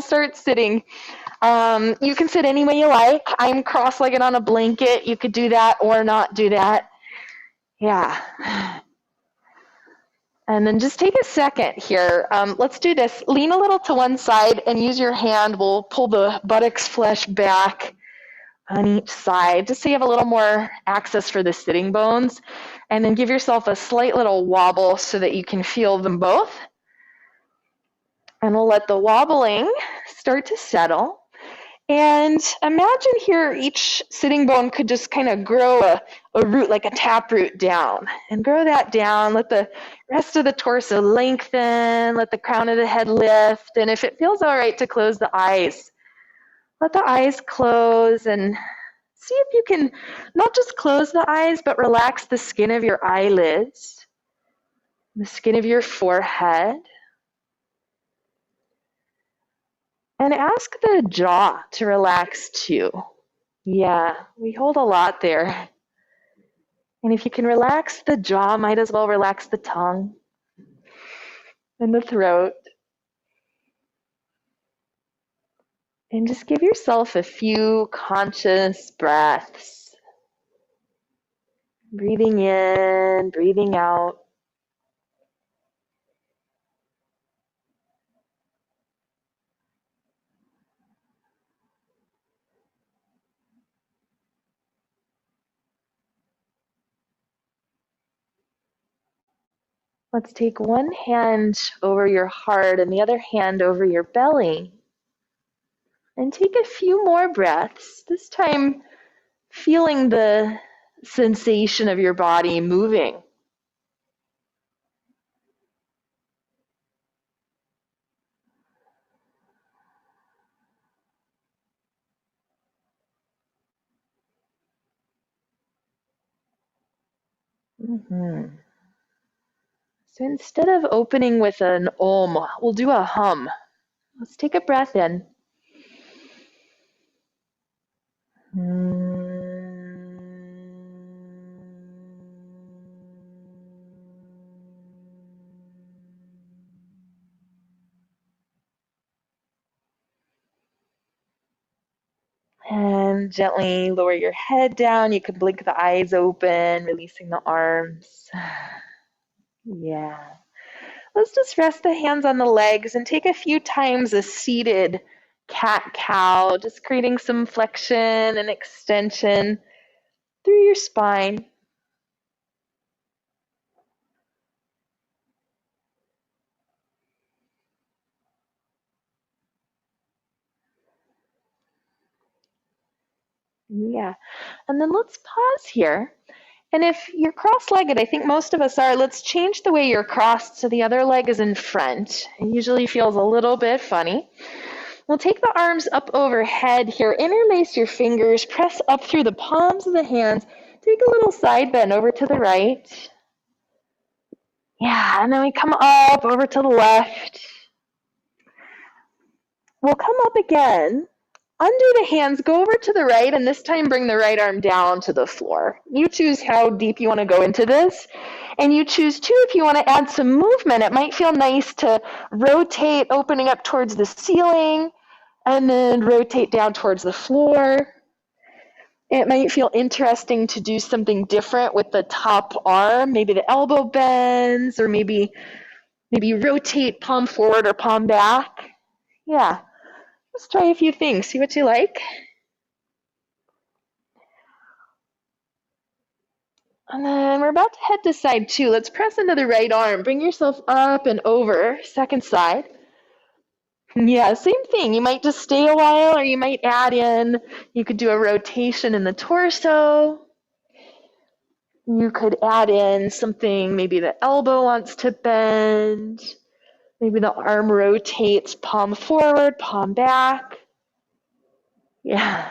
start sitting. You can sit any way you like. I'm cross-legged on a blanket. You could do that or not do that. Yeah. And then just take a second here. Let's do this. Lean a little to one side and use your hand. We'll pull the buttocks flesh back on each side, just so you have a little more access for the sitting bones. And then give yourself a slight little wobble so that you can feel them both. And we'll let the wobbling start to settle. And imagine here each sitting bone could just kind of grow a root, like a taproot down. And grow that down. Let the rest of the torso lengthen. Let the crown of the head lift. And if it feels all right to close the eyes, let the eyes close and see if you can not just close the eyes, but relax the skin of your eyelids, the skin of your forehead. And ask the jaw to relax too. Yeah, we hold a lot there. And if you can relax the jaw, might as well relax the tongue and the throat. And just give yourself a few conscious breaths. Breathing in, breathing out. Let's take one hand over your heart and the other hand over your belly. And take a few more breaths, this time feeling the sensation of your body moving. Mm-hmm. So instead of opening with an om, we'll do a hum. Let's take a breath in. And gently lower your head down. You can blink the eyes open, releasing the arms. Yeah. Let's just rest the hands on the legs and take a few times a seated cat-cow, just creating some flexion and extension through your spine. Yeah. And then let's pause here. And if you're cross-legged, I think most of us are, let's change the way you're crossed so the other leg is in front. It usually feels a little bit funny. We'll take the arms up overhead here, interlace your fingers, press up through the palms of the hands, take a little side bend over to the right. Yeah, and then we come up over to the left. We'll come up again, undo the hands, go over to the right, and this time bring the right arm down to the floor. You choose how deep you want to go into this, and you choose too if you want to add some movement. It might feel nice to rotate, opening up towards the ceiling, and then rotate down towards the floor. It might feel interesting to do something different with the top arm, maybe the elbow bends, or maybe rotate palm forward or palm back. Yeah, let's try a few things, see what you like. And then we're about to head to side two. Let's press into the right arm. Bring yourself up and over, second side. Yeah, same thing. You might just stay a while or you might add in. You could do a rotation in the torso. You could add in something, maybe the elbow wants to bend. Maybe the arm rotates, palm forward, palm back. Yeah.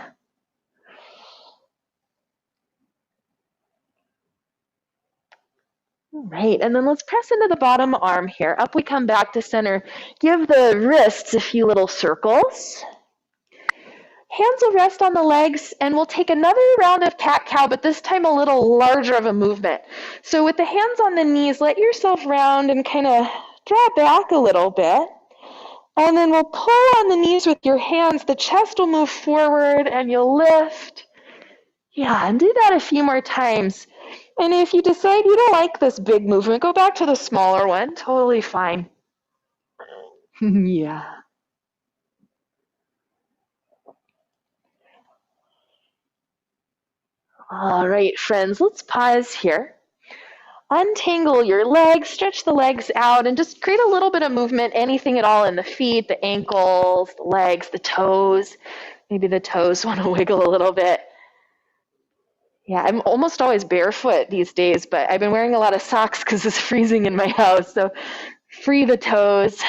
Right, and then let's press into the bottom arm here. Up we come back to center. Give the wrists a few little circles. Hands will rest on the legs, and we'll take another round of cat-cow, but this time a little larger of a movement. So with the hands on the knees, let yourself round and kind of draw back a little bit. And then we'll pull on the knees with your hands. The chest will move forward and you'll lift. Yeah, and do that a few more times. And if you decide you don't like this big movement, go back to the smaller one. Totally fine. Yeah. All right, friends, let's pause here. Untangle your legs, stretch the legs out, and just create a little bit of movement, anything at all in the feet, the ankles, the legs, the toes. Maybe the toes want to wiggle a little bit. Yeah, I'm almost always barefoot these days, but I've been wearing a lot of socks because it's freezing in my house. So free the toes.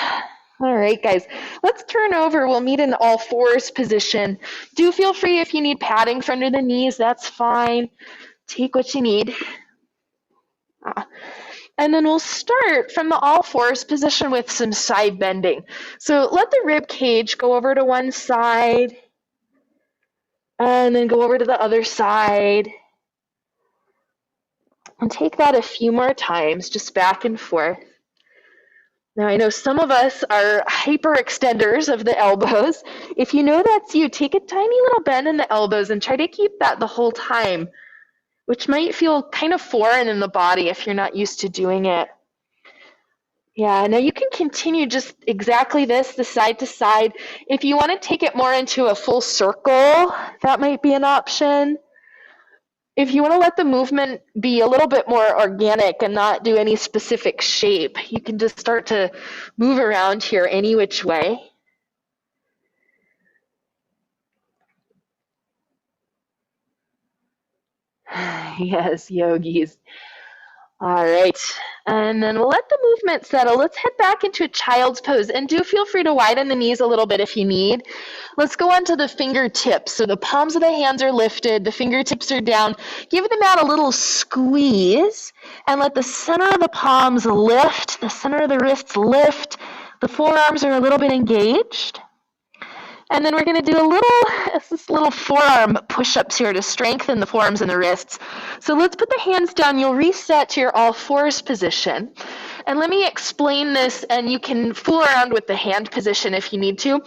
All right, guys, let's turn over. We'll meet in the all fours position. Do feel free if you need padding for under the knees, that's fine. Take what you need. And then we'll start from the all fours position with some side bending. So let the rib cage go over to one side and then go over to the other side. And take that a few more times, just back and forth. Now, I know some of us are hyperextenders of the elbows. If you know that's you, take a tiny little bend in the elbows and try to keep that the whole time, which might feel kind of foreign in the body if you're not used to doing it. Yeah, now you can continue just exactly this, the side to side. If you want to take it more into a full circle, that might be an option. If you want to let the movement be a little bit more organic and not do any specific shape, you can just start to move around here any which way. Yes, yogis. All right, and then we'll let the movement settle. Let's head back into a child's pose, and do feel free to widen the knees a little bit if you need. Let's go on to the fingertips. So the palms of the hands are lifted, the fingertips are down. Give the mat a little squeeze, and let the center of the palms lift, the center of the wrists lift. The forearms are a little bit engaged. And then we're going to do this little forearm push-ups here to strengthen the forearms and the wrists. So let's put the hands down. You'll reset to your all fours position. And let me explain this, and you can fool around with the hand position if you need to.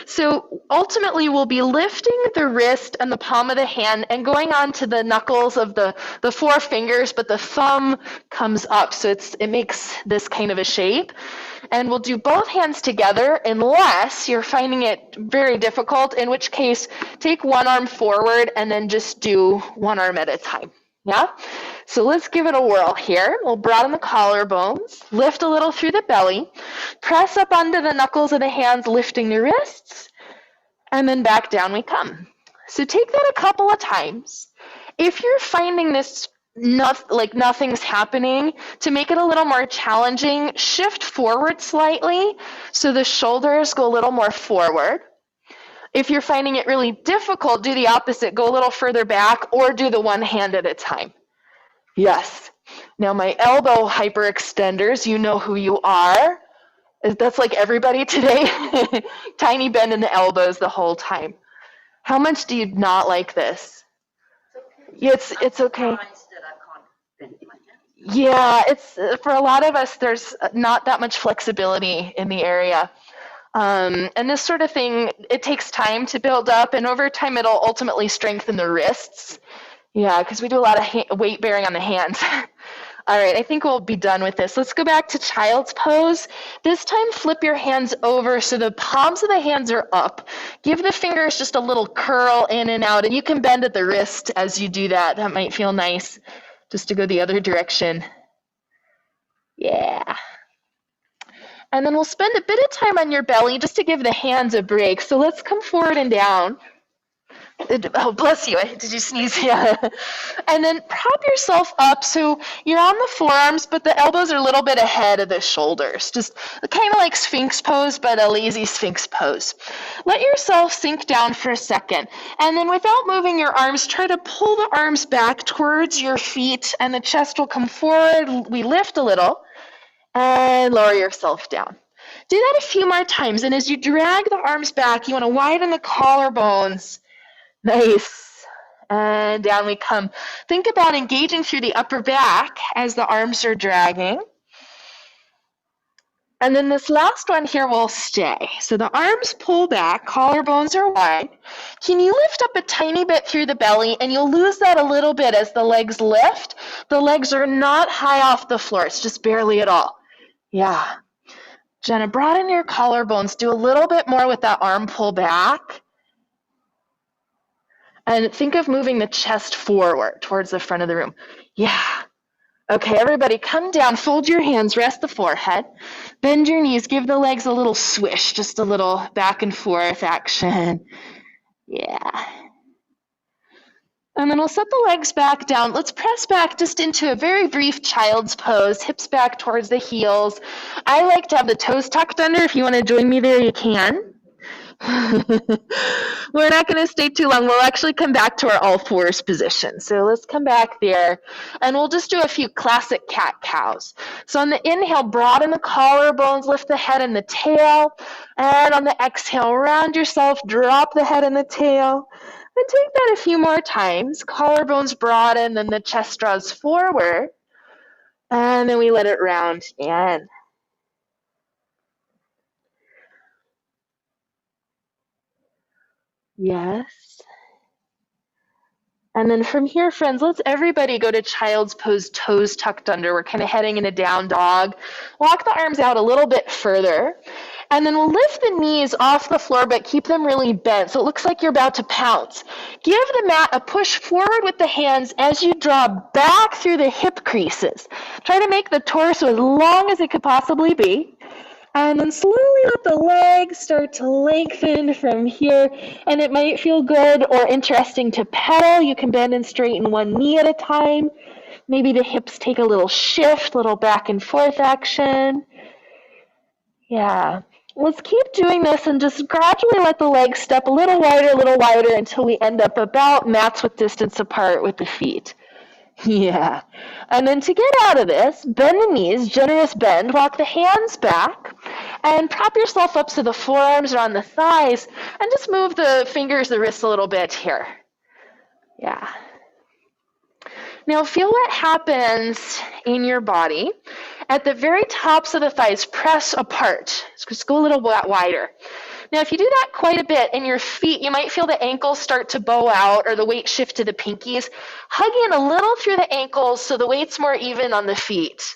So ultimately, we'll be lifting the wrist and the palm of the hand and going on to the knuckles of the four fingers, but the thumb comes up. So it makes this kind of a shape. And we'll do both hands together unless you're finding it very difficult, in which case take one arm forward and then just do one arm at a time. Yeah? So let's give it a whirl here. We'll broaden the collarbones, lift a little through the belly, press up onto the knuckles of the hands, lifting the wrists, and then back down we come. So take that a couple of times. If you're finding this like nothing's happening, to make it a little more challenging, shift forward slightly so the shoulders go a little more forward. If you're finding it really difficult, do the opposite, go a little further back, or do the one hand at a time. Yes. Now my elbow hyperextenders, you know who you are. That's like everybody today. Tiny bend in the elbows the whole time. How much do you not like this? It's okay. Yeah, it's for a lot of us, there's not that much flexibility in the area. And this sort of thing, it takes time to build up, and over time it'll ultimately strengthen the wrists. Yeah, because we do a lot of weight bearing on the hands. All right, I think we'll be done with this. Let's go back to child's pose. This time, flip your hands over so the palms of the hands are up. Give the fingers just a little curl in and out, and you can bend at the wrist as you do that. That might feel nice, just to go the other direction. Yeah. And then we'll spend a bit of time on your belly just to give the hands a break. So let's come forward and down. Oh, bless you. Did you sneeze? Yeah. And then prop yourself up so you're on the forearms, but the elbows are a little bit ahead of the shoulders. Just kind of like Sphinx pose, but a lazy Sphinx pose. Let yourself sink down for a second. And then without moving your arms, try to pull the arms back towards your feet, and the chest will come forward. We lift a little and lower yourself down. Do that a few more times. And as you drag the arms back, you want to widen the collarbones. Nice. And down we come. Think about engaging through the upper back as the arms are dragging. And then this last one here will stay. So the arms pull back, collarbones are wide. Can you lift up a tiny bit through the belly? And you'll lose that a little bit as the legs lift. The legs are not high off the floor. It's just barely at all. Yeah. Jenna, broaden your collarbones. Do a little bit more with that arm pull back. And think of moving the chest forward towards the front of the room. Yeah. Okay, everybody come down, fold your hands, rest the forehead, bend your knees, give the legs a little swish, just a little back and forth action. Yeah. And then we'll set the legs back down. Let's press back just into a very brief child's pose, hips back towards the heels. I like to have the toes tucked under. If you want to join me there, you can. We're not going to stay too long. We'll actually come back to our all fours position. So let's come back there and we'll just do a few classic cat cows. So on the inhale, broaden the collarbones, lift the head and the tail. And on the exhale, round yourself, drop the head and the tail. And take that a few more times. Collarbones broaden, then the chest draws forward. And then we let it round in. Yes. And then from here, friends, let's everybody go to child's pose, toes tucked under. We're kind of heading in a down dog. Walk the arms out a little bit further. And then we'll lift the knees off the floor, but keep them really bent. So it looks like you're about to pounce. Give the mat a push forward with the hands as you draw back through the hip creases. Try to make the torso as long as it could possibly be. And then slowly let the legs start to lengthen from here. And it might feel good or interesting to pedal. You can bend and straighten one knee at a time. Maybe the hips take a little shift, little back and forth action. Yeah. Let's keep doing this and just gradually let the legs step a little wider until we end up about mats width distance apart with the feet. Yeah. And then to get out of this, bend the knees, generous bend, walk the hands back, and prop yourself up so the forearms are on the thighs, and just move the fingers, the wrists a little bit here. Yeah. Now feel what happens in your body. At the very tops of the thighs, press apart. Just go a little wider. Now, if you do that quite a bit in your feet, you might feel the ankles start to bow out or the weight shift to the pinkies. Hug in a little through the ankles so the weight's more even on the feet.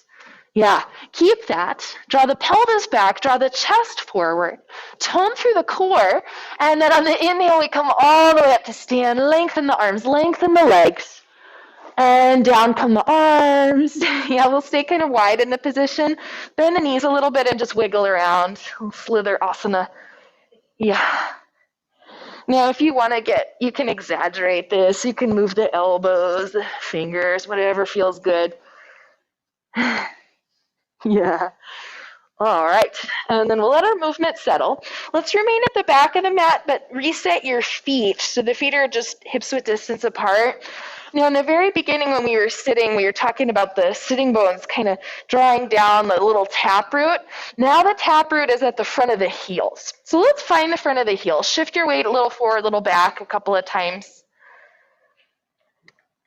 Yeah, keep that. Draw the pelvis back, draw the chest forward, tone through the core, and then on the inhale, we come all the way up to stand. Lengthen the arms, lengthen the legs. And down come the arms. Yeah, we'll stay kind of wide in the position. Bend the knees a little bit and just wiggle around. Slither asana. Yeah. Now, if you want to you can exaggerate this. You can move the elbows, the fingers, whatever feels good. Yeah. All right. And then we'll let our movement settle. Let's remain at the back of the mat, but reset your feet. So the feet are just hips width distance apart. Now, in the very beginning when we were sitting, we were talking about the sitting bones kind of drawing down the little taproot. Now the taproot is at the front of the heels. So let's find the front of the heels. Shift your weight a little forward, a little back a couple of times.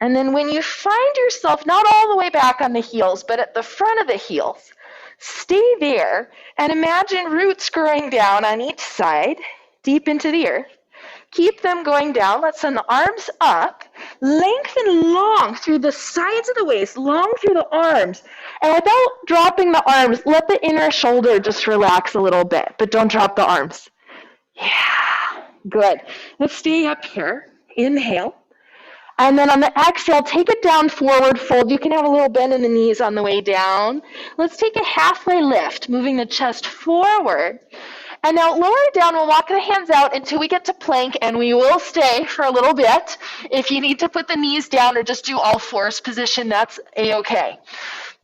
And then when you find yourself not all the way back on the heels, but at the front of the heels, stay there and imagine roots growing down on each side, deep into the earth. Keep them going down. Let's send the arms up. Lengthen long through the sides of the waist, long through the arms. And without dropping the arms, let the inner shoulder just relax a little bit, but don't drop the arms. Yeah, good. Let's stay up here. Inhale. And then on the exhale, take it down, forward fold. You can have a little bend in the knees on the way down. Let's take a halfway lift, moving the chest forward. And now lower it down, we'll walk the hands out until we get to plank, and we will stay for a little bit. If you need to put the knees down or just do all fours position, that's A-okay.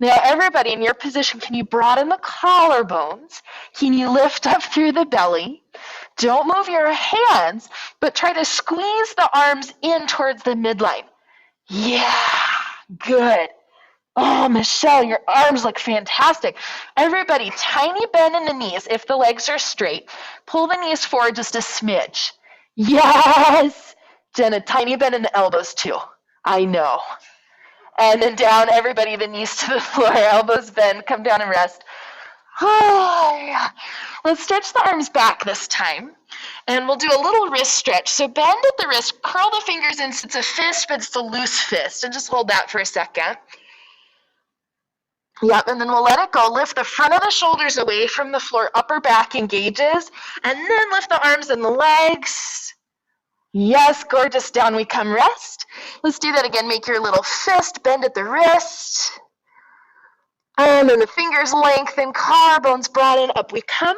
Now everybody in your position, can you broaden the collarbones? Can you lift up through the belly? Don't move your hands, but try to squeeze the arms in towards the midline. Yeah, good. Oh, Michelle, your arms look fantastic. Everybody, tiny bend in the knees if the legs are straight. Pull the knees forward just a smidge. Yes. Jenna, tiny bend in the elbows too. I know. And then down, everybody, the knees to the floor, elbows bend, come down and rest. Let's stretch the arms back this time. And we'll do a little wrist stretch. So bend at the wrist, curl the fingers in so it's a fist, but it's a loose fist. And just hold that for a second. Yep, and then we'll let it go. Lift the front of the shoulders away from the floor, upper back engages, and then lift the arms and the legs. Yes, gorgeous, down we come, rest. Let's do that again, make your little fist, bend at the wrist. And then the fingers lengthen, collarbones broaden, up we come.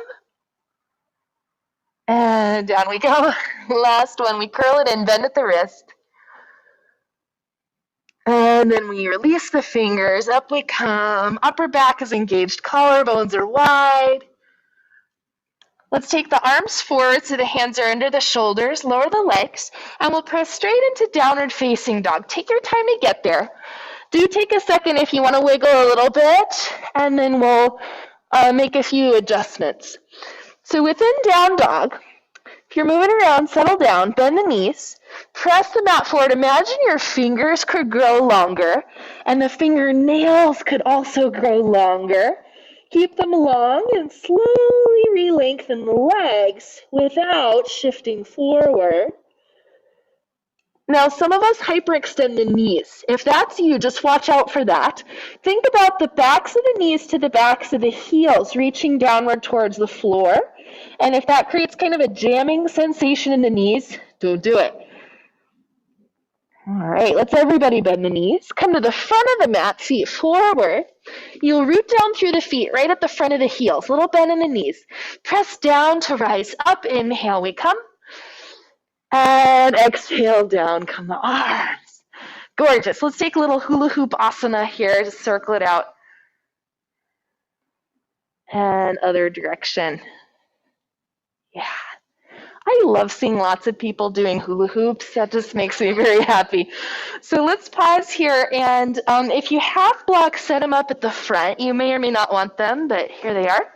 And down we go. Last one, we curl it in, bend at the wrist. And then we release the fingers, up we come. Upper back is engaged, collarbones are wide. Let's take the arms forward so the hands are under the shoulders, lower the legs, and we'll press straight into downward facing dog. Take your time to get there. Do take a second if you want to wiggle a little bit, and then we'll make a few adjustments. So within down dog, if you're moving around, settle down, bend the knees, press the mat forward. Imagine your fingers could grow longer, and the fingernails could also grow longer. Keep them long and slowly re-lengthen the legs without shifting forward. Now, some of us hyperextend the knees. If that's you, just watch out for that. Think about the backs of the knees to the backs of the heels, reaching downward towards the floor. And if that creates kind of a jamming sensation in the knees, don't do it. All right, let's everybody bend the knees. Come to the front of the mat, feet forward. You'll root down through the feet, right at the front of the heels. Little bend in the knees. Press down to rise up. Inhale, we come. And exhale, down come the arms. Gorgeous. Let's take a little hula hoop asana here. Just circle it out. And other direction. Yeah. I love seeing lots of people doing hula hoops. That just makes me very happy. So let's pause here. And if you have blocks, set them up at the front. You may or may not want them, but here they are.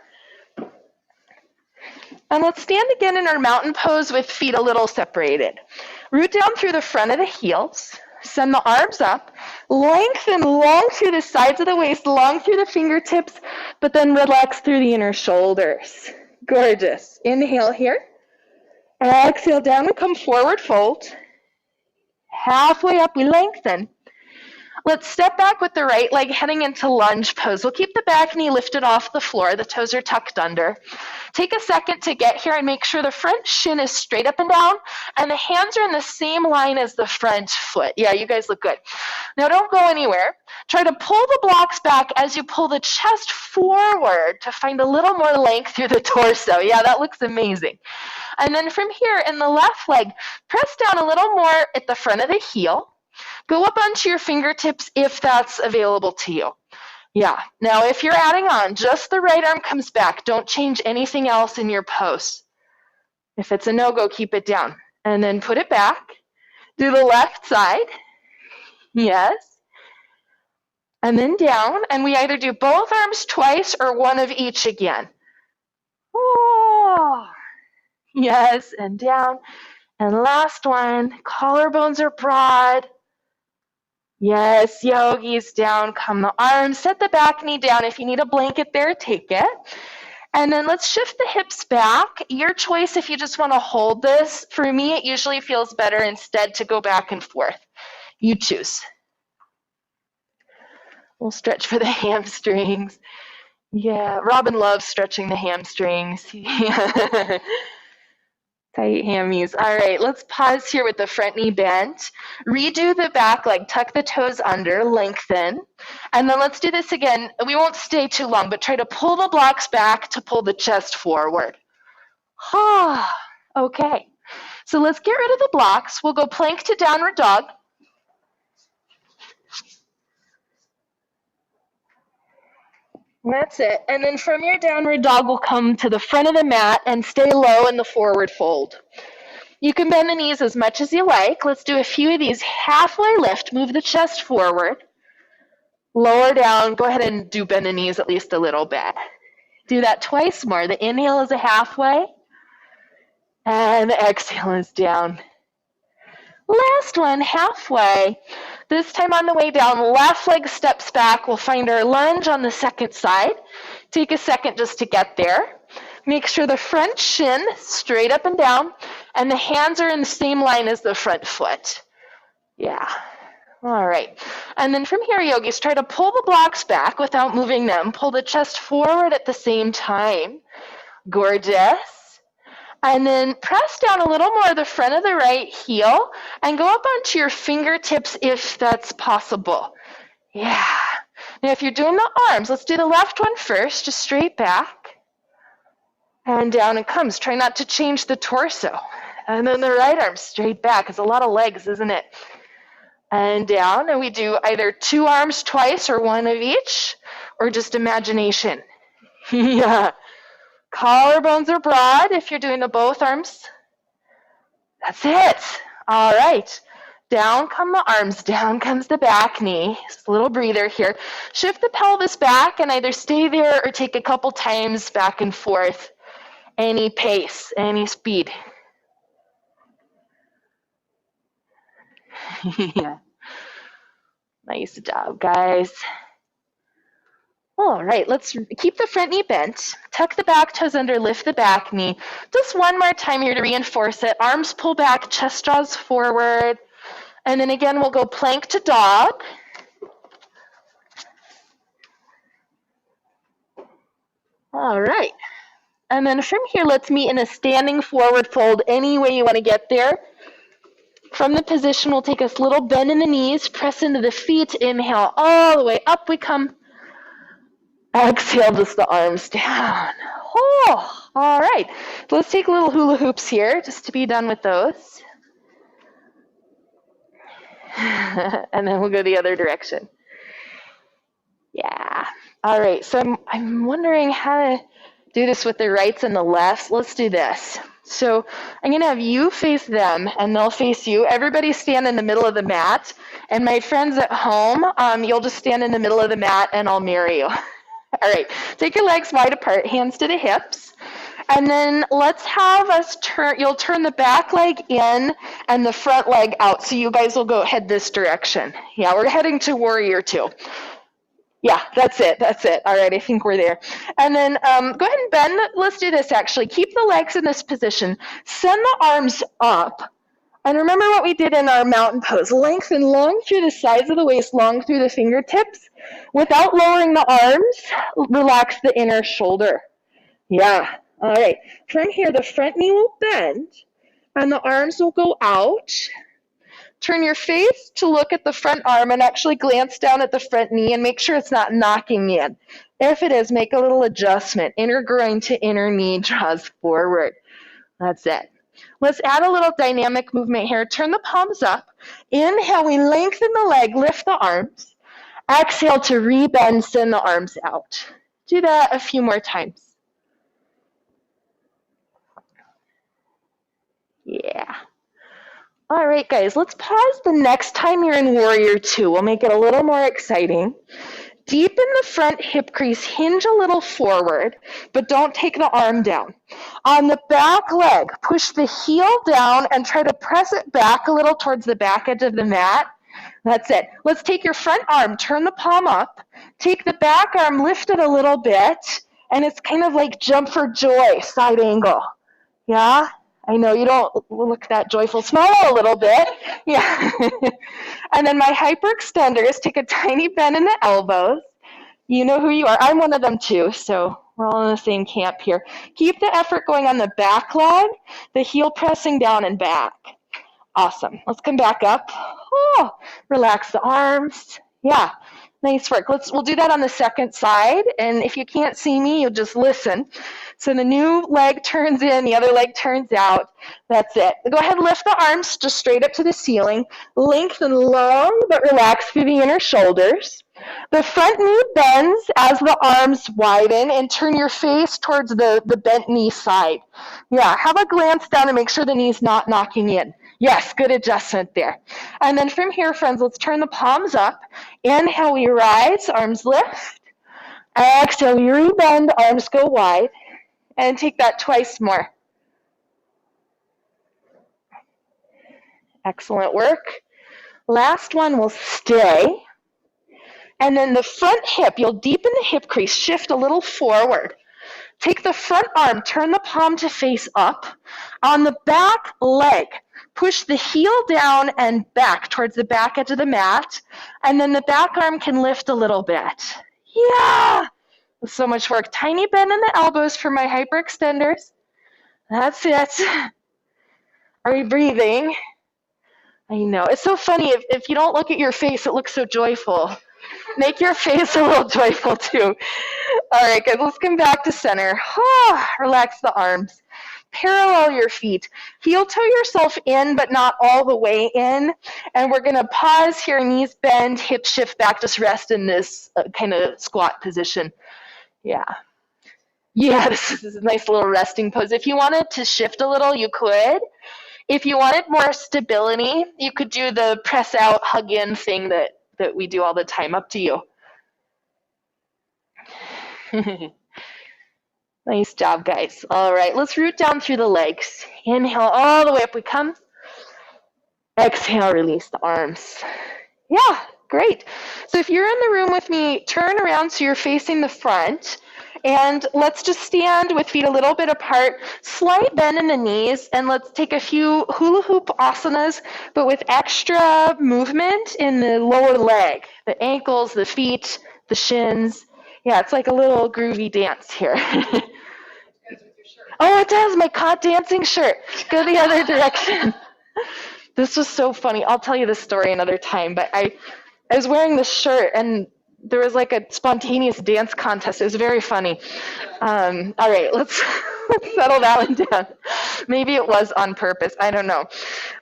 And let's stand again in our mountain pose with feet a little separated. Root down through the front of the heels. Send the arms up. Lengthen long through the sides of the waist, long through the fingertips, but then relax through the inner shoulders. Gorgeous. Inhale here. Exhale down, we come forward fold. Halfway up, we lengthen. Let's step back with the right leg heading into lunge pose. We'll keep the back knee lifted off the floor. The toes are tucked under. Take a second to get here and make sure the front shin is straight up and down and the hands are in the same line as the front foot. Yeah, you guys look good. Now don't go anywhere. Try to pull the blocks back as you pull the chest forward to find a little more length through the torso. Yeah, that looks amazing. And then from here in the left leg, press down a little more at the front of the heel. Go up onto your fingertips if that's available to you. Yeah. Now, if you're adding on, just the right arm comes back. Don't change anything else in your pose. If it's a no-go, keep it down. And then put it back. Do the left side. Yes. And then down. And we either do both arms twice or one of each again. Oh. Yes. And down. And last one. Collarbones are broad. Yes, yogis, down come the arms. Set the back knee down. If you need a blanket there, take it. And then let's shift the hips back. Your choice if you just want to hold this. For me, it usually feels better instead to go back and forth. You choose. We'll stretch for the hamstrings. Yeah, Robin loves stretching the hamstrings. Tight hammies. All right, let's pause here with the front knee bent. Redo the back leg, tuck the toes under, lengthen. And then let's do this again. We won't stay too long, but try to pull the blocks back to pull the chest forward. Okay, so let's get rid of the blocks. We'll go plank to downward dog. That's it. And then from your downward dog, we'll come to the front of the mat and stay low in the forward fold. You can bend the knees as much as you like. Let's do a few of these. Halfway lift, move the chest forward. Lower down, go ahead and do bend the knees at least a little bit. Do that twice more. The inhale is a halfway, and the exhale is down. Last one, halfway. This time on the way down, left leg steps back. We'll find our lunge on the second side. Take a second just to get there. Make sure the front shin straight up and down, and the hands are in the same line as the front foot. Yeah. All right. And then from here, yogis, try to pull the blocks back without moving them. Pull the chest forward at the same time. Gorgeous. And then press down a little more the front of the right heel and go up onto your fingertips if that's possible. Yeah. Now, if you're doing the arms, let's do the left one first, just straight back. And down it comes. Try not to change the torso. And then the right arm straight back. It's a lot of legs, isn't it? And down. And we do either 2 arms twice or 1 of each, or just imagination. Yeah. Collarbones are broad if you're doing the both arms. That's it. All right. Down come the arms. Down comes the back knee. Just a little breather here. Shift the pelvis back and either stay there or take a couple times back and forth. Any pace, any speed. Yeah. Nice job, guys. All right, let's keep the front knee bent. Tuck the back toes under, lift the back knee. Just one more time here to reinforce it. Arms pull back, chest draws forward. And then again, we'll go plank to dog. All right. And then from here, let's meet in a standing forward fold any way you want to get there. From the position, we'll take a little bend in the knees, press into the feet, inhale all the way up we come. Exhale, just the arms down. Oh, all right. So let's take little hula hoops here just to be done with those. And then we'll go the other direction. Yeah. All right. So I'm wondering how to do this with the rights and the lefts. Let's do this. So I'm going to have you face them, and they'll face you. Everybody stand in the middle of the mat. And my friends at home, you'll just stand in the middle of the mat, and I'll mirror you. All right. Take your legs wide apart, hands to the hips. And then let's have us turn, you'll turn the back leg in and the front leg out. So you guys will go head this direction. Yeah, we're heading to Warrior 2. Yeah, that's it. That's it. All right, I think we're there. And then go ahead and bend. Let's do this, actually. Keep the legs in this position. Send the arms up. And remember what we did in our mountain pose. Lengthen long through the sides of the waist, long through the fingertips. Without lowering the arms, relax the inner shoulder. Yeah. All right. From here, the front knee will bend, and the arms will go out. Turn your face to look at the front arm and actually glance down at the front knee and make sure it's not knocking in. If it is, make a little adjustment. Inner groin to inner knee draws forward. That's it. Let's add a little dynamic movement here. Turn the palms up. Inhale, we lengthen the leg, lift the arms. Exhale to rebend, send the arms out. Do that a few more times. Yeah. All right, guys, let's pause the next time you're in Warrior 2. We'll make it a little more exciting. Deepen the front hip crease, hinge a little forward, but don't take the arm down. On the back leg, push the heel down and try to press it back a little towards the back edge of the mat. That's it. Let's take your front arm, turn the palm up, take the back arm, lift it a little bit, and it's kind of like jump for joy, side angle. Yeah? I know you don't look that joyful. Smile a little bit. Yeah. And then my hyperextenders, take a tiny bend in the elbows. You know who you are. I'm one of them too, so we're all in the same camp here. Keep the effort going on the back leg, the heel pressing down and back. Awesome. Let's come back up. Oh, relax the arms. Yeah. Nice work. We'll do that on the second side, and if you can't see me, you'll just listen. So the new leg turns in, the other leg turns out. That's it. Go ahead and lift the arms just straight up to the ceiling. Lengthen long, but relax through the inner shoulders. The front knee bends as the arms widen, and turn your face towards the bent knee side. Yeah, have a glance down and make sure the knee's not knocking in. Yes, good adjustment there. And then from here, friends, let's turn the palms up. Inhale, we rise, arms lift. Exhale, we rebend, arms go wide. And take that twice more. Excellent work. Last one will stay. And then the front hip, you'll deepen the hip crease, shift a little forward. Take the front arm, turn the palm to face up. On the back leg, push the heel down and back towards the back edge of the mat. And then the back arm can lift a little bit. Yeah! So much work. Tiny bend in the elbows for my hyperextenders. That's it. Are we breathing? I know. It's so funny. If you don't look at your face, it looks so joyful. Make your face a little joyful too. All right, guys, let's come back to center. Relax the arms. Parallel your feet. Heel toe yourself in, but not all the way in. And we're going to pause here, knees bend, hips shift back, just rest in this kind of squat position. Yeah. Yeah, this is a nice little resting pose. If you wanted to shift a little, you could. If you wanted more stability, you could do the press out, hug in thing that we do all the time. Up to you. Nice job, guys. All right, let's root down through the legs. Inhale all the way up we come. Exhale, release the arms. Yeah, great. So if you're in the room with me, turn around so you're facing the front. And let's just stand with feet a little bit apart, slight bend in the knees, and let's take a few hula hoop asanas, but with extra movement in the lower leg, the ankles, the feet, the shins. Yeah, it's like a little groovy dance here. Oh, it does, my caught dancing shirt. Go the other direction. This was so funny. I'll tell you this story another time, but I was wearing this shirt and there was like a spontaneous dance contest. It was very funny. All right, let's settle that one down. Maybe it was on purpose. I don't know.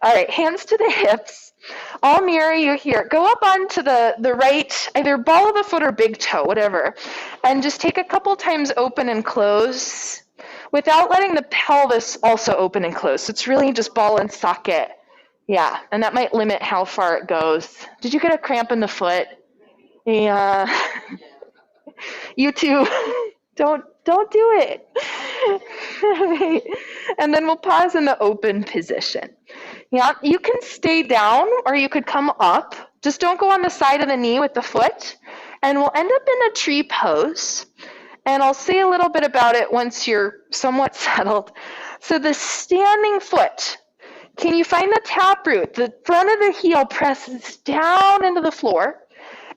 All right, hands to the hips. I'll mirror you here. Go up onto the right, either ball of the foot or big toe, whatever, and just take a couple times open and close without letting the pelvis also open and close. So it's really just ball and socket. Yeah, and that might limit how far it goes. Did you get a cramp in the foot? Yeah. You too. Don't do it. And then we'll pause in the open position. Yeah, you can stay down or you could come up. Just don't go on the side of the knee with the foot. And we'll end up in a tree pose. And I'll say a little bit about it once you're somewhat settled. So the standing foot, can you find the taproot? The front of the heel presses down into the floor.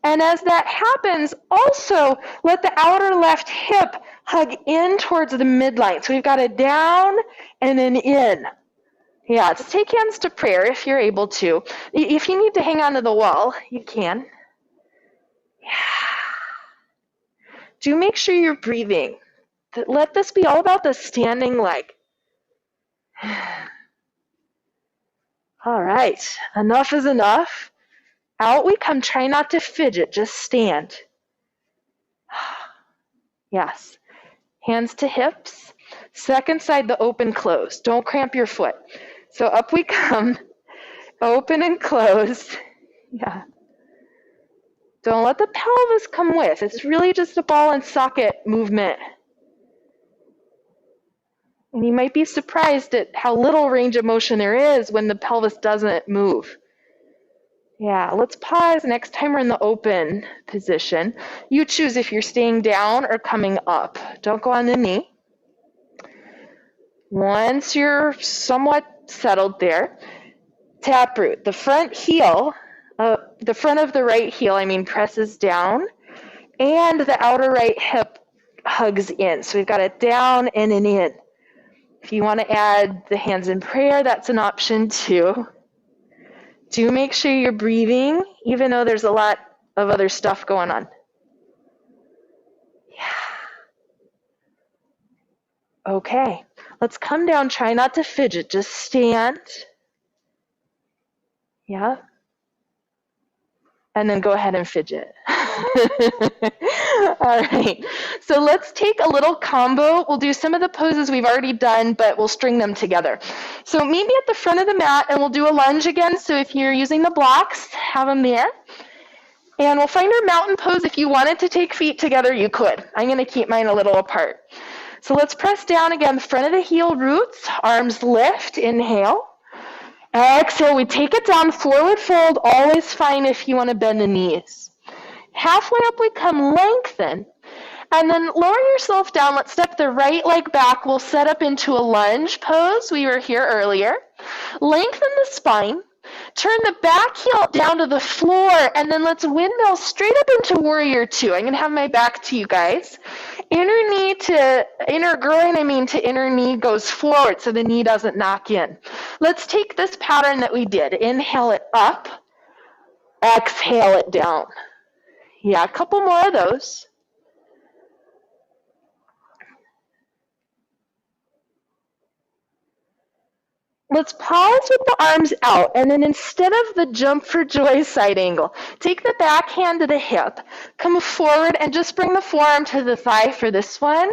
And as that happens, also let the outer left hip hug in towards the midline. So we've got a down and an in. Yeah, just take hands to prayer if you're able to. If you need to hang onto the wall, you can. Yeah. Do make sure you're breathing. Let this be all about the standing leg. All right, enough is enough. Out we come. Try not to fidget, just stand. Yes. Hands to hips. Second side, the open close. Don't cramp your foot. So up we come. Open and close. Yeah. Don't let the pelvis come with. It's really just a ball and socket movement. And you might be surprised at how little range of motion there is when the pelvis doesn't move. Yeah, let's pause next time we're in the open position. You choose if you're staying down or coming up. Don't go on the knee. Once you're somewhat settled there, taproot. The front heel, the front of the right heel, presses down, and the outer right hip hugs in. So we've got a down and an in. If you want to add the hands in prayer, that's an option too. Do make sure you're breathing, even though there's a lot of other stuff going on. Yeah. Okay, let's come down. Try not to fidget. Just stand. Yeah. And then go ahead and fidget. All right, so let's take a little combo. We'll do some of the poses we've already done, but we'll string them together. So meet me at the front of the mat, and we'll do a lunge again. So if you're using the blocks, have them there. And we'll find our mountain pose. If you wanted to take feet together, you could. I'm going to keep mine a little apart. So let's press down again, front of the heel roots, arms lift, inhale. Exhale, we take it down, forward fold, always fine if you want to bend the knees. Halfway up we come, lengthen. And then lower yourself down. Let's step the right leg back. We'll set up into a lunge pose. We were here earlier. Lengthen the spine. Turn the back heel down to the floor, and then let's windmill straight up into warrior two. I'm going to have my back to you guys. Inner groin to inner knee goes forward so the knee doesn't knock in. Let's take this pattern that we did. Inhale it up. Exhale it down. Yeah, a couple more of those. Let's pause with the arms out, and then instead of the jump for joy side angle, take the back hand to the hip, come forward and just bring the forearm to the thigh for this one.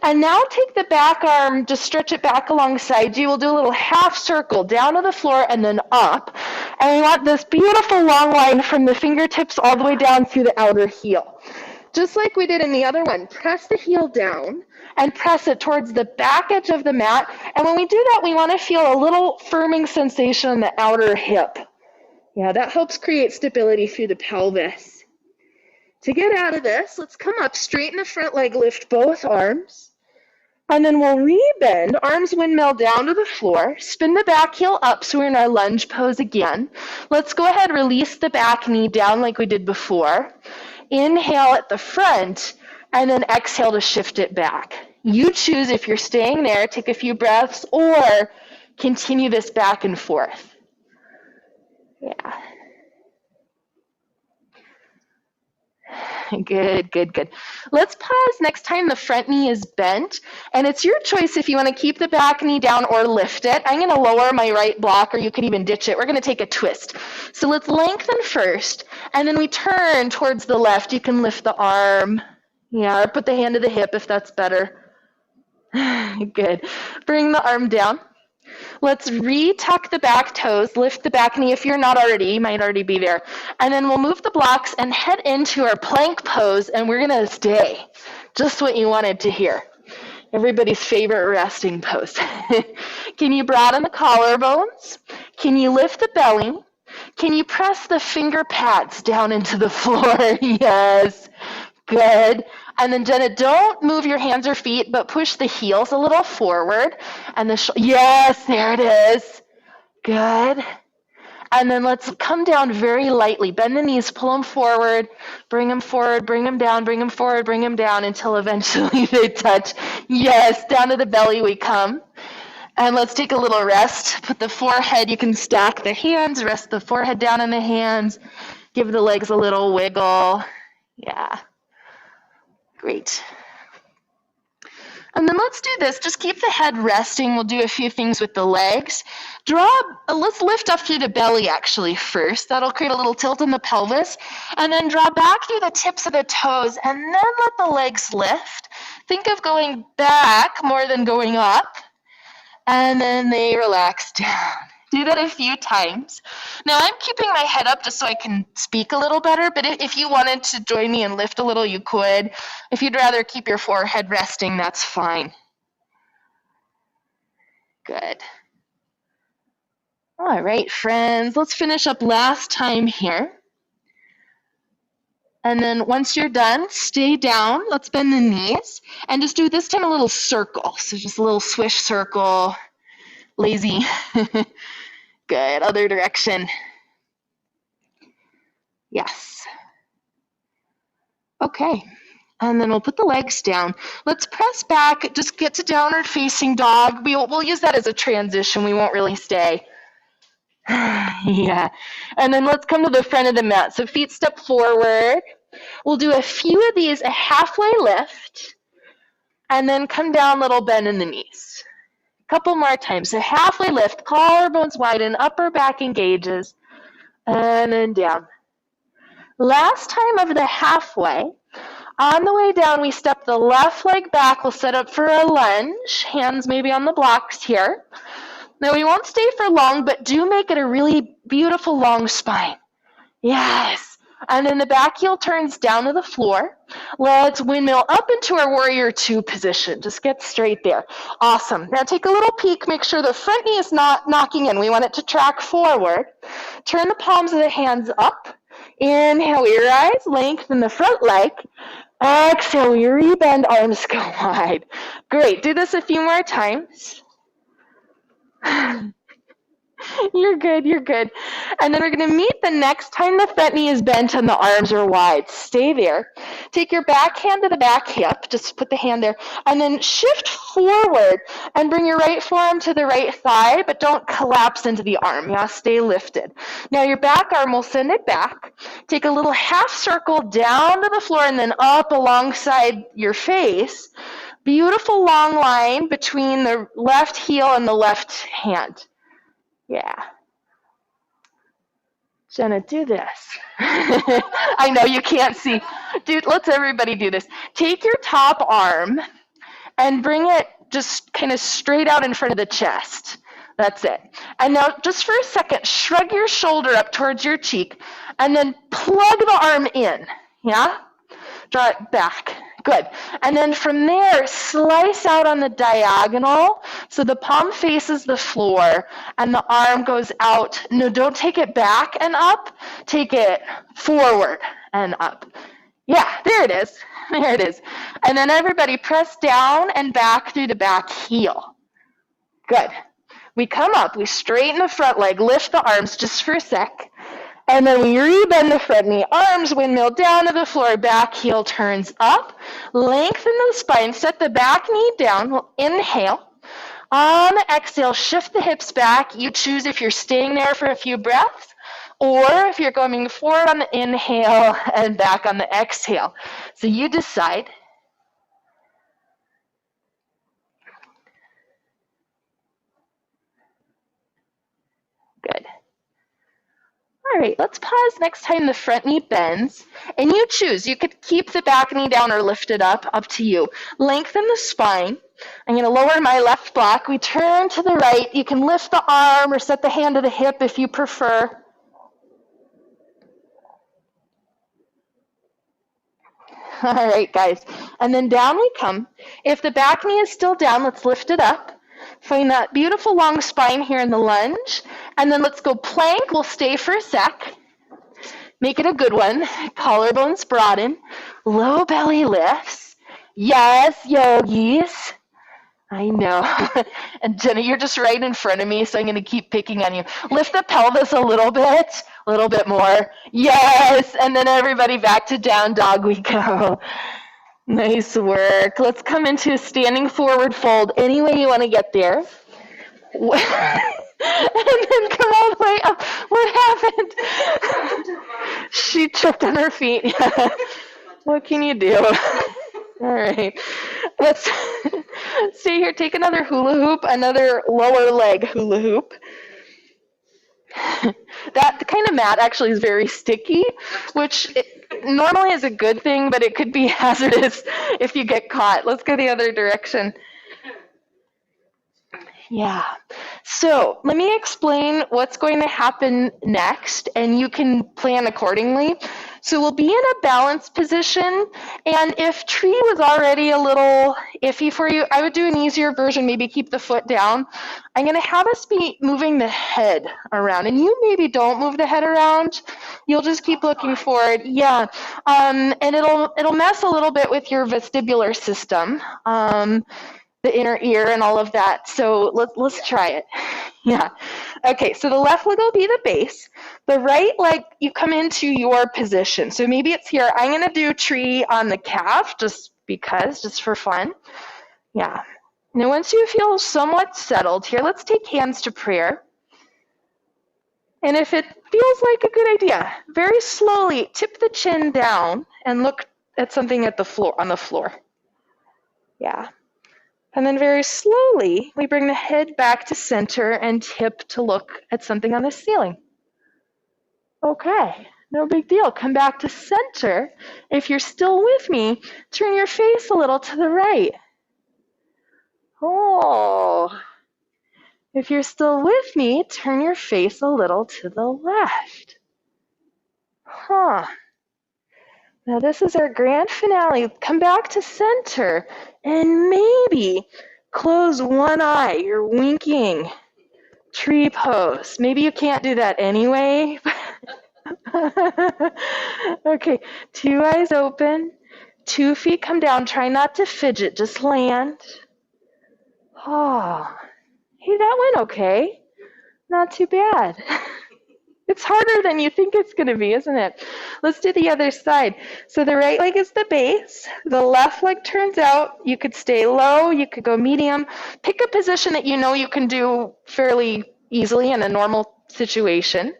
And now take the back arm, just stretch it back alongside you. We'll do a little half circle down to the floor and then up. And we want this beautiful long line from the fingertips all the way down through the outer heel. Just like we did in the other one, press the heel down and press it towards the back edge of the mat. And when we do that, we want to feel a little firming sensation in the outer hip. Yeah, that helps create stability through the pelvis. To get out of this, let's come up, straighten the front leg, lift both arms. And then we'll rebend, arms windmill down to the floor, spin the back heel up so we're in our lunge pose again. Let's go ahead, release the back knee down like we did before. Inhale at the front, and then exhale to shift it back. You choose if you're staying there, take a few breaths, or continue this back and forth. Yeah. Good, good, good. Let's pause next time the front knee is bent, and it's your choice if you want to keep the back knee down or lift it. I'm going to lower my right block, or you could even ditch it. We're going to take a twist. So let's lengthen first, and then we turn towards the left. You can lift the arm, yeah, or put the hand to the hip if that's better. Good. Bring the arm down. Let's re-tuck the back toes, lift the back knee if you're not already, you might already be there. And then we'll move the blocks and head into our plank pose, and we're going to stay. Just what you wanted to hear. Everybody's favorite resting pose. Can you broaden the collarbones? Can you lift the belly? Can you press the finger pads down into the floor? Yes. Good. And then, Jenna, don't move your hands or feet, but push the heels a little forward. And yes, there it is. Good. And then let's come down very lightly. Bend the knees, pull them forward, bring them forward, bring them down, bring them forward, bring them down until eventually they touch. Yes, down to the belly we come. And let's take a little rest. Put the forehead, you can stack the hands, rest the forehead down in the hands. Give the legs a little wiggle. Yeah. Great. And then let's do this. Just keep the head resting. We'll do a few things with the legs. Let's lift up through the belly actually first. That'll create a little tilt in the pelvis. And then draw back through the tips of the toes. And then let the legs lift. Think of going back more than going up. And then they relax down. Do that a few times. Now I'm keeping my head up just so I can speak a little better, but if you wanted to join me and lift a little, you could. If you'd rather keep your forehead resting, that's fine. Good. All right, friends, let's finish up last time here. And then once you're done, stay down. Let's bend the knees and just do this time a little circle. So just a little swish circle, lazy. Good, other direction. Yes. Okay, and then we'll put the legs down. Let's press back, just get to downward facing dog. We'll use that as a transition. We won't really stay. Yeah, and then let's come to the front of the mat. So feet step forward. We'll do a few of these, a halfway lift, and then come down, little bend in the knees. Couple more times. So halfway lift, collarbones widen, upper back engages, and then down. Last time of the halfway. On the way down, we step the left leg back. We'll set up for a lunge. Hands maybe on the blocks here. Now we won't stay for long, but do make it a really beautiful long spine. Yes. And then the back heel turns down to the floor. Let's windmill up into our warrior two position. Just get straight there. Awesome. Now take a little peek. Make sure the front knee is not knocking in. We want it to track forward. Turn the palms of the hands up. Inhale, we rise, lengthen the front leg. Exhale, we rebend, arms go wide. Great. Do this a few more times. You're good, you're good. And then we're going to meet the next time the front knee is bent and the arms are wide. Stay there. Take your back hand to the back hip. Just put the hand there. And then shift forward and bring your right forearm to the right thigh, but don't collapse into the arm. Yeah, stay lifted. Now your back arm will send it back. Take a little half circle down to the floor and then up alongside your face. Beautiful long line between the left heel and the left hand. Yeah. Jenna, do this. I know you can't see. Dude, let's everybody do this. Take your top arm and bring it just kind of straight out in front of the chest. That's it. And now just for a second, shrug your shoulder up towards your cheek and then plug the arm in. Yeah? Draw it back. Good. And then from there, slice out on the diagonal so the palm faces the floor and the arm goes out. No, don't take it back and up. Take it forward and up. Yeah, there it is. There it is. And then everybody press down and back through the back heel. Good. We come up, we straighten the front leg, lift the arms just for a sec. And then we rebend the front knee, arms windmill down to the floor, back heel turns up, lengthen the spine, set the back knee down, we'll inhale. On the exhale, shift the hips back. You choose if you're staying there for a few breaths or if you're going forward on the inhale and back on the exhale. So you decide. Good. All right, let's pause next time the front knee bends, and you choose. You could keep the back knee down or lift it up to you. Lengthen the spine. I'm going to lower my left block. We turn to the right. You can lift the arm or set the hand to the hip if you prefer. All right, guys, and then down we come. If the back knee is still down, let's lift it up. Find that beautiful long spine here in the lunge. And then let's go plank. We'll stay for a sec. Make it a good one. Collarbones broaden. Low belly lifts. Yes, yogis. I know. And Jenna, you're just right in front of me, so I'm going to keep picking on you. Lift the pelvis a little bit more. Yes. And then everybody back to down dog we go. Nice work. Let's come into a standing forward fold any way you want to get there. And then come all the way up. What happened? She tripped on her feet. What can you do? All right. Let's stay here. Take another hula hoop, another lower leg hula hoop. That kind of mat actually is very sticky, which normally is a good thing, but it could be hazardous if you get caught. Let's go the other direction. Yeah. So let me explain what's going to happen next, and you can plan accordingly. So we'll be in a balanced position, and if tree was already a little iffy for you, I would do an easier version, maybe keep the foot down. I'm going to have us be moving the head around, and you maybe don't move the head around. You'll just keep looking forward. Yeah, and it'll mess a little bit with your vestibular system. The inner ear and all of that. So let's try it. Yeah. Okay, so the left leg will be the base. The right leg, you come into your position. So maybe it's here. I'm going to do tree on the calf just for fun. Yeah. Now once you feel somewhat settled here, let's take hands to prayer. And if it feels like a good idea, very slowly tip the chin down and look at something at the floor, on the floor. Yeah. And then very slowly, we bring the head back to center and tip to look at something on the ceiling. Okay, no big deal. Come back to center. If you're still with me, turn your face a little to the right. Oh. If you're still with me, turn your face a little to the left. Huh. Now this is our grand finale. Come back to center and maybe close one eye. You're winking. Tree pose. Maybe you can't do that anyway. Okay, 2 eyes open, 2 feet come down. Try not to fidget, just land. Oh, hey, that went okay. Not too bad. It's harder than you think it's going to be, isn't it? Let's do the other side. So the right leg is the base. The left leg turns out. You could stay low. You could go medium. Pick a position that you know you can do fairly easily in a normal situation.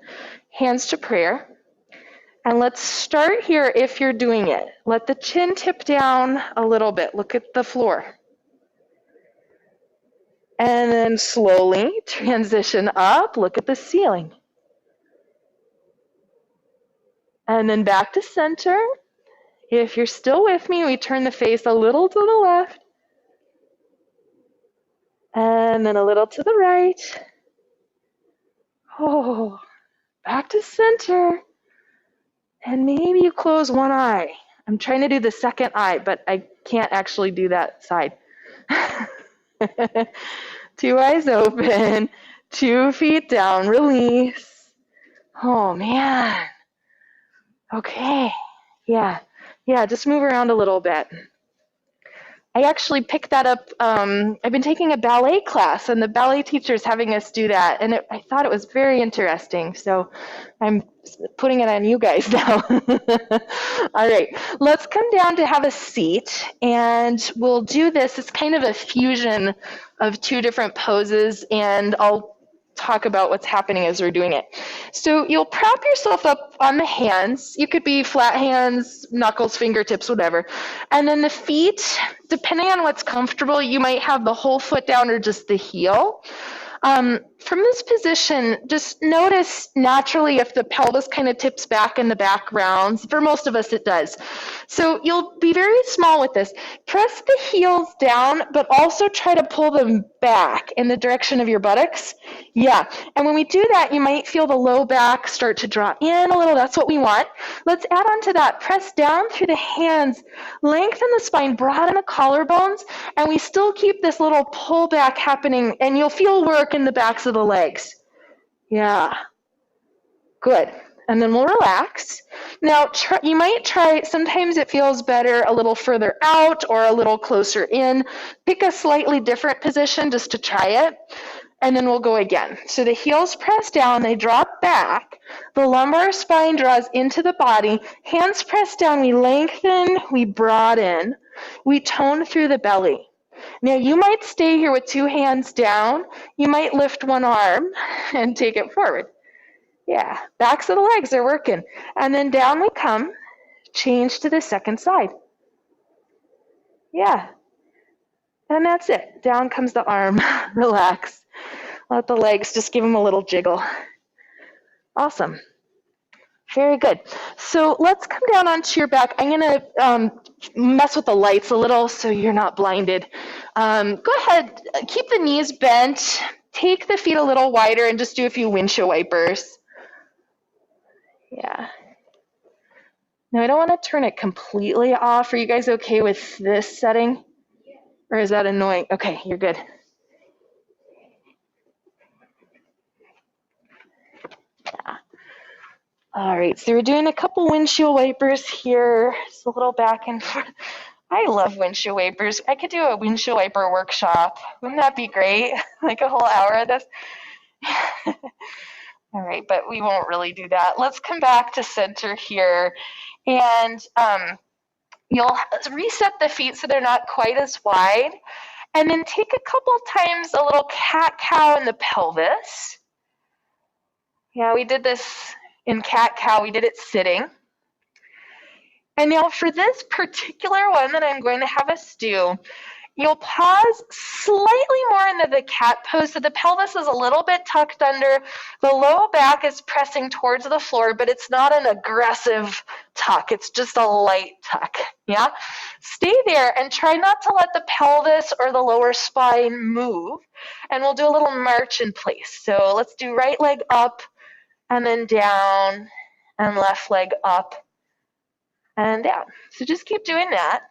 Hands to prayer. And let's start here if you're doing it. Let the chin tip down a little bit. Look at the floor. And then slowly transition up. Look at the ceiling. And then back to center. If you're still with me, we turn the face a little to the left. And then a little to the right. Oh, back to center. And maybe you close one eye. I'm trying to do the second eye, but I can't actually do that side. 2 eyes open, 2 feet down, release. Oh man. Okay. Yeah, just move around a little bit. I actually picked that up. I've been taking a ballet class, and the ballet teacher is having us do that, and I thought it was very interesting. So I'm putting it on you guys now. All right, let's come down to have a seat, and we'll do this. It's kind of a fusion of 2 different poses, and I'll talk about what's happening as we're doing it. So you'll prop yourself up on the hands. You could be flat hands, knuckles, fingertips, whatever. And then the feet, depending on what's comfortable, you might have the whole foot down or just the heel. From this position, just notice naturally if the pelvis kind of tips back in the back rounds. For most of us, it does. So you'll be very small with this. Press the heels down, but also try to pull them back in the direction of your buttocks. Yeah, and when we do that, you might feel the low back start to draw in a little. That's what we want. Let's add on to that. Press down through the hands, lengthen the spine, broaden the collarbones, and we still keep this little pull back happening, and you'll feel work in the backs of the legs. Yeah, good. And then we'll relax. Now, you might try, sometimes it feels better a little further out or a little closer in. Pick a slightly different position just to try it. And then we'll go again. So the heels press down, they drop back. The lumbar spine draws into the body. Hands press down, we lengthen, we broaden. We tone through the belly. Now you might stay here with 2 hands down. You might lift one arm and take it forward. Yeah, backs of the legs are working. And then down we come, change to the second side. Yeah, and that's it. Down comes the arm, relax. Let the legs, just give them a little jiggle. Awesome. Very good. So let's come down onto your back. I'm gonna mess with the lights a little so you're not blinded. Go ahead, keep the knees bent, take the feet a little wider and just do a few windshield wipers. Yeah. Now I don't want to turn it completely off. Are you guys okay with this setting? Or is that annoying? Okay, you're good. Yeah. All right, so we're doing a couple windshield wipers here. Just a little back and forth. I love windshield wipers. I could do a windshield wiper workshop. Wouldn't that be great? Like a whole hour of this? All right, but we won't really do that. Let's come back to center here. And you'll reset the feet so they're not quite as wide. And then take a couple times a little cat-cow in the pelvis. Yeah, we did this in cat-cow. We did it sitting. And now for this particular one that I'm going to have us do, you'll pause slightly more into the cat pose. So the pelvis is a little bit tucked under. The low back is pressing towards the floor, but it's not an aggressive tuck. It's just a light tuck. Yeah? Stay there and try not to let the pelvis or the lower spine move. And we'll do a little march in place. So let's do right leg up and then down and left leg up and down. So just keep doing that.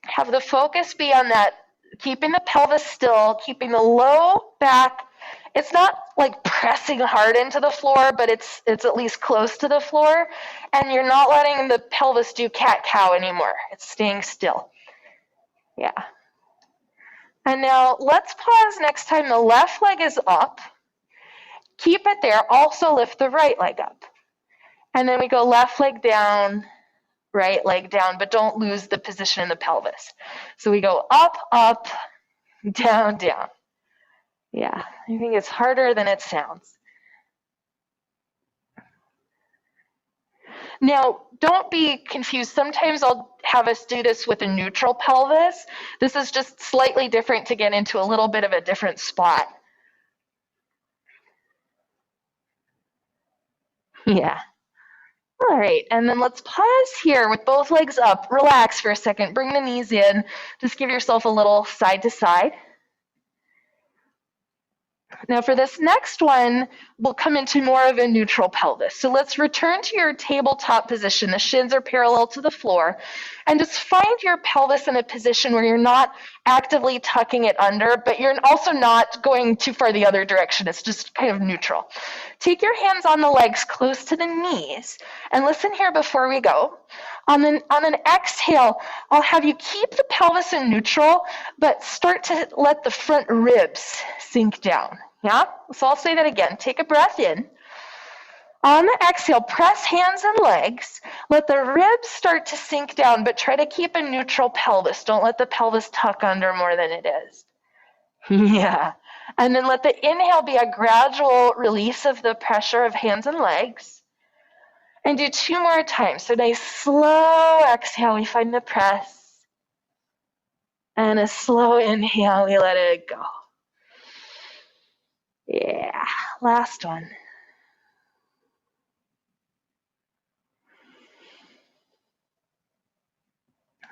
Have the focus be on that, keeping the pelvis still, keeping the low back. It's not like pressing hard into the floor, but it's at least close to the floor. And you're not letting the pelvis do cat-cow anymore. It's staying still. Yeah. And now let's pause next time the left leg is up. Keep it there. Also lift the right leg up. And then we go left leg down, right leg down, but don't lose the position in the pelvis. So we go up, up, down, down. Yeah, I think it's harder than it sounds. Now, don't be confused. Sometimes I'll have us do this with a neutral pelvis. This is just slightly different to get into a little bit of a different spot. Yeah. All right, and then let's pause here with both legs up. Relax for a second. Bring the knees in. Just give yourself a little side to side. Now for this next one, we'll come into more of a neutral pelvis. So let's return to your tabletop position. The shins are parallel to the floor. And just find your pelvis in a position where you're not actively tucking it under, but you're also not going too far the other direction. It's just kind of neutral. Take your hands on the legs close to the knees. And listen here before we go. On an exhale, I'll have you keep the pelvis in neutral, but start to let the front ribs sink down. Yeah? So I'll say that again. Take a breath in. On the exhale, press hands and legs. Let the ribs start to sink down, but try to keep a neutral pelvis. Don't let the pelvis tuck under more than it is. Yeah. And then let the inhale be a gradual release of the pressure of hands and legs. And do 2 more times. So nice slow exhale, we find the press. And a slow inhale, we let it go. Yeah, last one.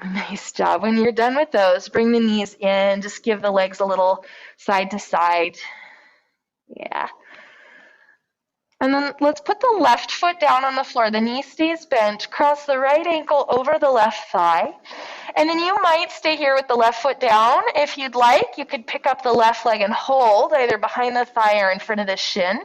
Nice job. When you're done with those, bring the knees in. Just give the legs a little side to side. Yeah. And then let's put the left foot down on the floor. The knee stays bent. Cross the right ankle over the left thigh. And then you might stay here with the left foot down. If you'd like, you could pick up the left leg and hold either behind the thigh or in front of the shin.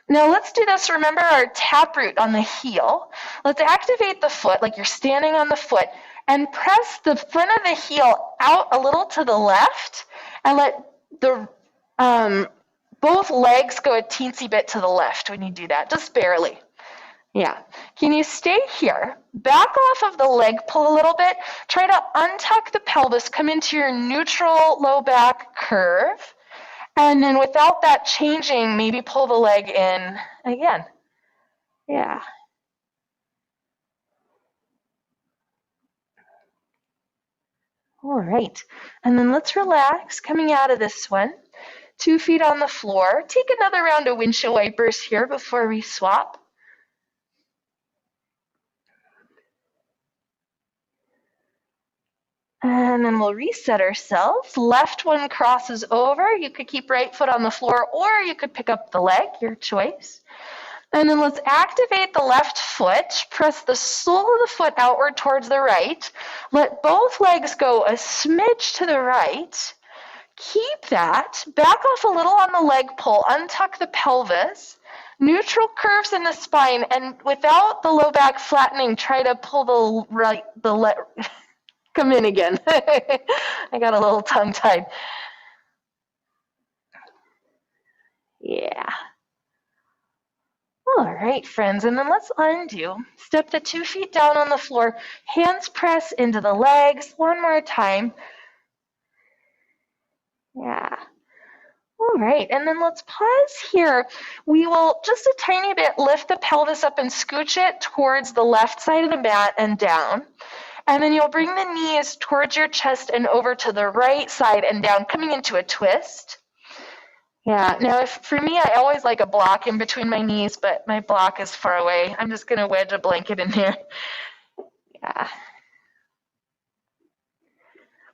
Now let's do this. Remember our taproot on the heel. Let's activate the foot like you're standing on the foot and press the front of the heel out a little to the left and let the both legs go a teensy bit to the left when you do that, just barely. Yeah. Can you stay here? Back off of the leg pull a little bit. Try to untuck the pelvis, come into your neutral low back curve. And then without that changing, maybe pull the leg in again. Yeah. All right. And then let's relax coming out of this one. 2 feet on the floor. Take another round of windshield wipers here before we swap. And then we'll reset ourselves. Left one crosses over. You could keep right foot on the floor, or you could pick up the leg, your choice. And then let's activate the left foot. Press the sole of the foot outward towards the right. Let both legs go a smidge to the right. Keep that. Back off a little on the leg pull. Untuck the pelvis. Neutral curves in the spine. And without the low back flattening, try to pull the left. Come in again. I got a little tongue-tied. Yeah. All right, friends, and then let's undo. Step the 2 feet down on the floor. Hands press into the legs. One more time. Yeah. All right, and then let's pause here. We will just a tiny bit lift the pelvis up and scooch it towards the left side of the mat and down. And then you'll bring the knees towards your chest and over to the right side and down, coming into a twist. Yeah, now for me, I always like a block in between my knees, but my block is far away. I'm just going to wedge a blanket in there. Yeah.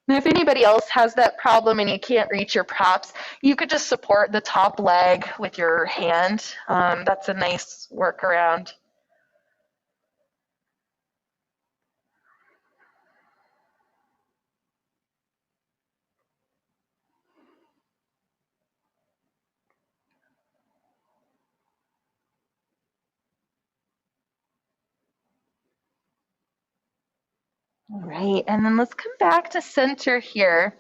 Now, if anybody else has that problem and you can't reach your props, you could just support the top leg with your hand. That's a nice workaround. All right, and then let's come back to center here.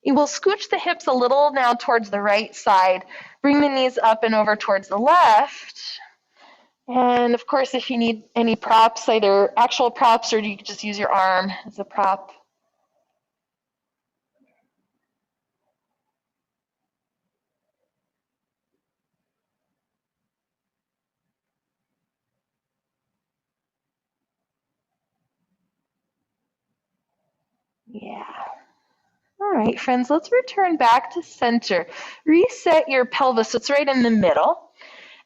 You will scooch the hips a little now towards the right side. Bring the knees up and over towards the left. And of course, if you need any props, either actual props or you can just use your arm as a prop. Yeah. All right, friends, let's return back to center. Reset your pelvis, so it's right in the middle.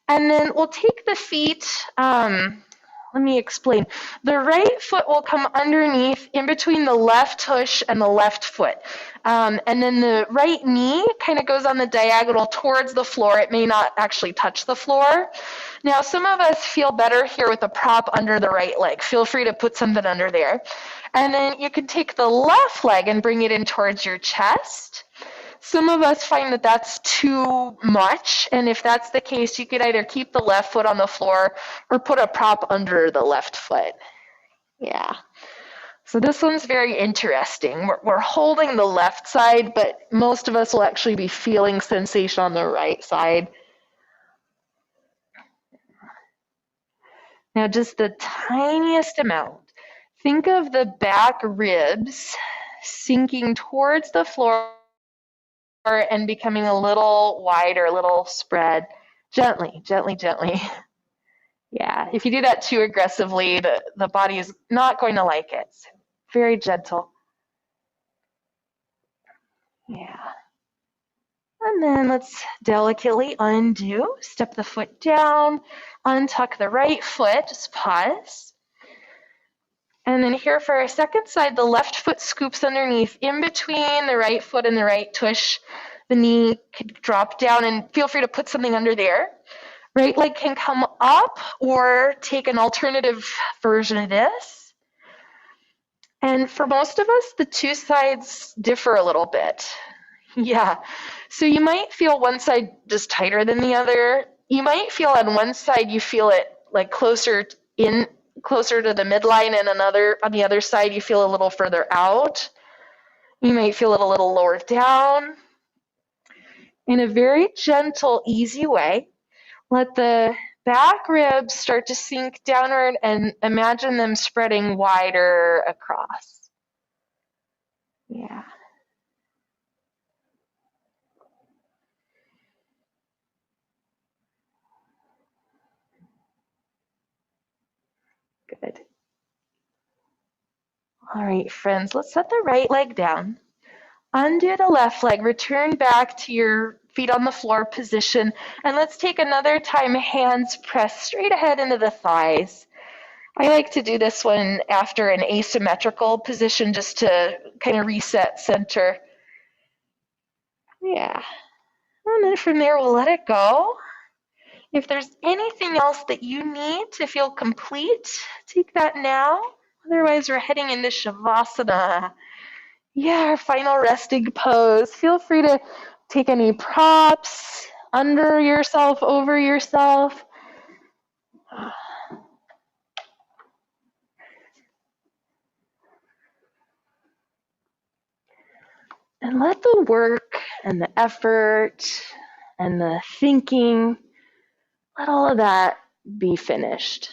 And then we'll take the feet, let me explain. The right foot will come underneath in between the left tush and the left foot. And then the right knee kind of goes on the diagonal towards the floor. It may not actually touch the floor. Now, some of us feel better here with a prop under the right leg. Feel free to put something under there. And then you can take the left leg and bring it in towards your chest. Some of us find that that's too much, and if that's the case, you could either keep the left foot on the floor or put a prop under the left foot. Yeah. So this one's very interesting. We're holding the left side, but most of us will actually be feeling sensation on the right side. Now, just the tiniest amount. Think of the back ribs sinking towards the floor and becoming a little wider, a little spread. Gently, gently, gently. Yeah, if you do that too aggressively, the body is not going to like it. So very gentle. Yeah. And then let's delicately undo, step the foot down, untuck the right foot, just pause. And then here for our second side, the left foot scoops underneath in between the right foot and the right tush. The knee could drop down, and feel free to put something under there. Right leg can come up or take an alternative version of this. And for most of us, the two sides differ a little bit. Yeah. So you might feel one side just tighter than the other. You might feel on one side you feel it like closer to the midline, and on the other side you feel a little further out. You might feel it a little lower down. In a very gentle, easy way, let the back ribs start to sink downward and imagine them spreading wider across. Yeah. Good. All right, friends, let's set the right leg down. Undo the left leg, return back to your feet on the floor position, and let's take another time, hands press straight ahead into the thighs. I like to do this one after an asymmetrical position just to kind of reset center. Yeah. And then from there, we'll let it go. If there's anything else that you need to feel complete, take that now. Otherwise, we're heading into Shavasana. Yeah, our final resting pose. Feel free to take any props under yourself, over yourself. And let the work and the effort and the thinking, let all of that be finished.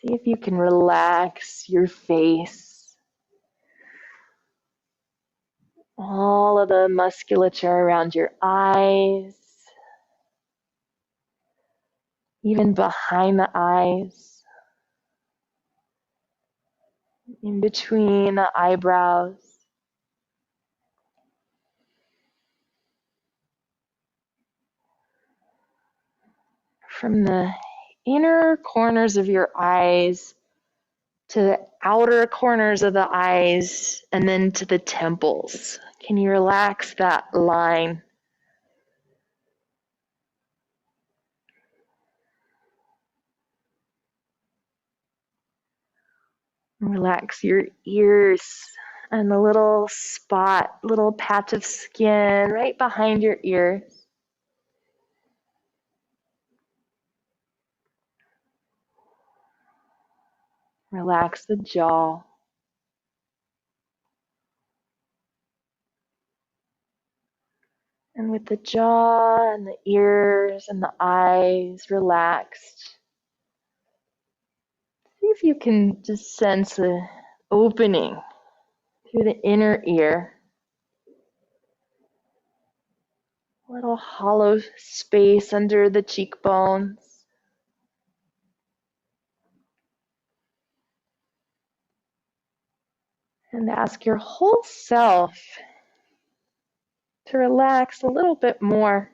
See if you can relax your face, all of the musculature around your eyes, even behind the eyes, in between the eyebrows. From the inner corners of your eyes to the outer corners of the eyes and then to the temples. Can you relax that line? Relax your ears and the little spot, little patch of skin right behind your ears. Relax the jaw. And with the jaw and the ears and the eyes relaxed, see if you can just sense the opening through the inner ear. A little hollow space under the cheekbones. And ask your whole self to relax a little bit more.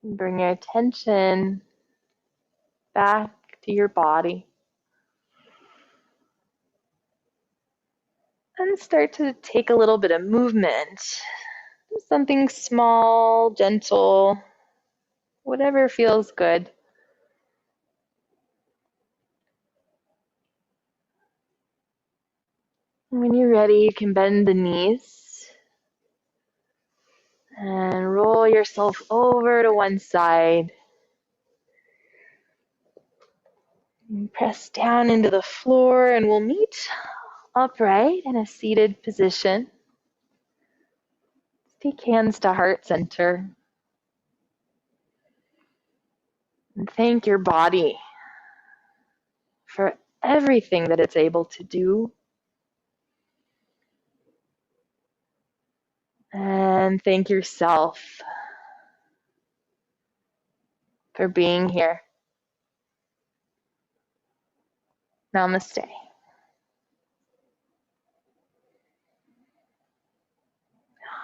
And bring your attention back to your body. And start to take a little bit of movement. Something small, gentle, whatever feels good. And when you're ready, you can bend the knees and roll yourself over to one side. And press down into the floor, and we'll meet upright in a seated position. Take hands to heart center. And thank your body for everything that it's able to do. And thank yourself for being here. Namaste.